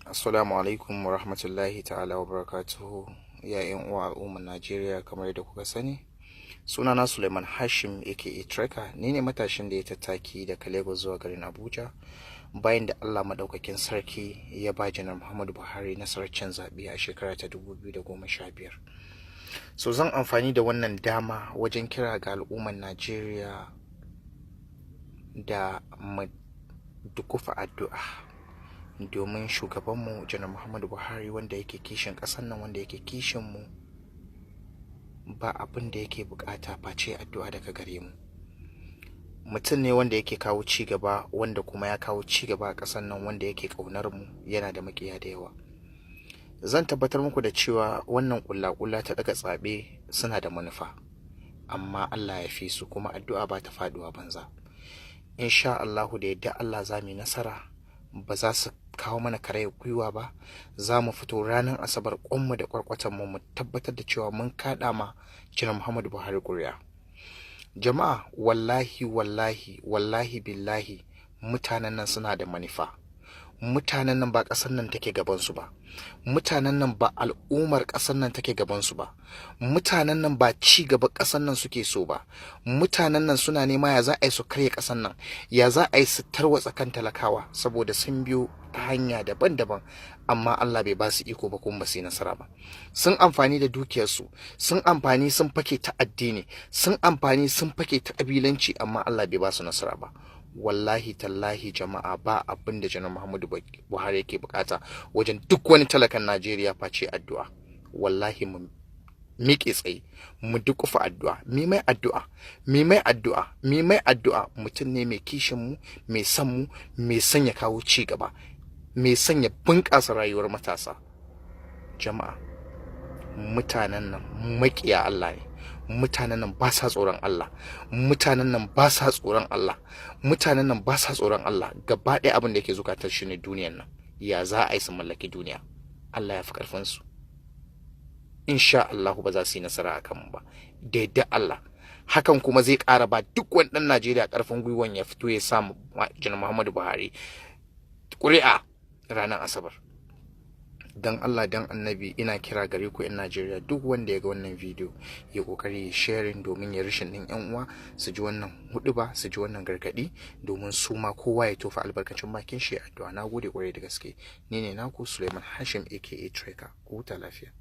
Assalamu alaikum wa rahmatullahi ta'ala wa barakatuhu ya yan uwa al'ummar Najeriya. Kamar yadda kuka sani, sunana Suleiman Hashim aka Tracker. Ni ne matashin da ya tattaki daga Lagos zuwa garin Abuja bayan da Allah madaukakin sarki ya ba Janar Muhammadu Buhari nasarar cin zaɓe a shekara ta 2015. So zan amfani da wannan dama wajen kira ga al'ummar Najeriya da mu dukufa addu'a domin shugabanmu Janar Muhammadu Buhari, wanda yake kishin ƙasar nan, wanda yake kishin mu, ba abin da yake bukata face addu'a daga gare mu. Mutum ne wanda yake kawo ci gaba, wanda kuma ya kawo ci gaba a ƙasar nan, wanda yake ƙaunar mu, yana da makiya da yawa. Zan tabbatar muku da cewa wannan ƙulla ta daga tsabe suna da manufa, amma Allah ya fi su, kuma addu'a ba ta faduwa banza. Insha Allahu da yadda Allah za mu yi nasara, ba za su kawo mana karayar gwiwa ba. Za mu fito ranar Asabar kwanmu da kwarkwatan mu tabbatar da cewa mun kaɗa ma Janar Muhammadu Buhari ƙuri'a. Jama'a, wallahi billahi, mutanen nan suna da manufa. Mutanen nan ba ƙasar nan take gabansu ba. Mutanen nan ba al'ummar ƙasar nan take gabansu ba. Mutanen nan ba ci gaba ƙasar nan suke so ba. Mutanen nan suna nema ya za a yi su karya ƙasar nan, ya za a yi su tarwatsa kan talakawa, saboda sun biyo ta hanya daban-daban, amma Allah bai ba su iko ba, kuma ba su yi nasara ba. Sun amfani da dukiyarsu, sun amfani sun fake ta addini, sun amfani sun fake ta ƙabilanci, amma Allah bai ba su nasara ba. Wallahi tallahi jama'a, ba abin da Janar Muhammadu Buhari yake bukata wajen duk wani talakan Najeriya face addu'a. Wallahi mu miƙe tsaye, mu dukufa addu'a, mi mai addu'a. Mutum ne mai kishin mu, mai san mu, mai son ya kawo ci gaba, mai son ya bunƙasa rayuwar matasa. Jama'a, mutanen nan maƙiya Allah ne. Mutanen nan ba sa tsoron Allah. Mutanen nan ba sa tsoron Allah. Gaba ɗaya abin da yake zukatar shi ne duniyan nan, ya za a yi su mallaki duniya. Allah ya fi ƙarfin su. Insha Allah ba za su yi nasara a kanmu ba, da yadda Allah. Hakan kuma zai ƙara ba duk wani ɗan Najeriya ƙarfin gwiwan ya fito ya samu Janar Muhammadu Buhari ƙuri'a ranar Asabar. Dan Allah, dan Annabi, ina kira gare ku 'yan Najeriya, duk wanda ya ga wannan video ya kokari ya sharing, domin ya rishin din 'yan uwa su ji wannan huduba, su ji wannan gargadi, domin su ma kowa ya tofa albarkacin bakin shi. Addu'a. Nagode kwarai da gaske. Ni ne naku Suleiman Hashim aka Tracker. Ku huta lafiya.